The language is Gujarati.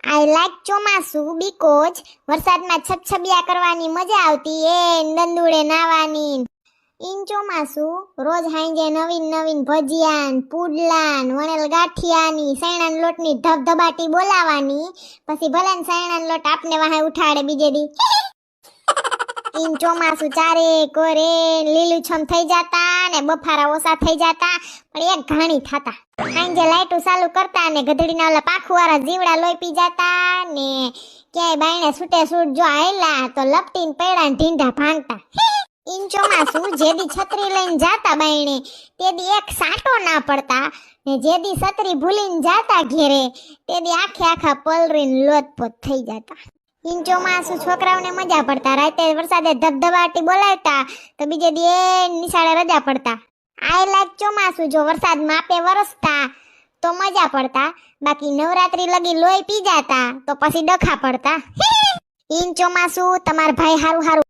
આઈ લાઈક ચોમાસું બીકોઝ વરસાદમાં છબછબિયા કરવાની મજા આવતી એ દંદુડે નાવાની. ઈન ચોમાસું રોજ હાંજે નવીન નવીન ભજીયા ને પુડલા ને વણેલ ગાંઠિયાની સૈણાના લોટની ધબધબાટી બોલાવાની. પછી ભલે ને સૈણાનો લોટ આપને વાહે ઉઠાડે બીજે દી. ઈન ચોમાસું ચારે કોરે લીલુંછમ થઈ જાતા ને બફારા ઓછા થઈ જાતા પણ એક ઘાણી થાતા. હાંજે લાઈટો ચાલુ કરતા ને ગધડીના ઓલા પાખુવાળા જીવડા લોહી પી જાતા ને ક્યાંય બાયણે છૂટે છૂટ જો આયલા તો લપટીને પૈડા ને ઢીંઢા ભાંગતા. ઈન ચોમાસું જેદી છત્રી લઈને જાતા બાયણે તેદી એક સાટો ના પડતા ને જેદી છત્રી ભૂલીને જાતા ઘેરે તેદી આખે આખા પલરીને લોતપોત થઈ જાતા. ઈન ચોમાસું છોકરાઓને મજા પડતા. રાતે વરસાદે ધબધબાટી બોલાવતા તો બીજે દી એ નિશાળે રજા પડતા. આઈ લાઈક ચોમાસું જો વરસાદમાં આપે વરસતા તો મજા પડતા, બાકી નવરાત્રી લગી લોહી પી જાતા તો પછી ડખા પડતા. ઈન ચોમાસું તમાર ભાઈ હારું હારું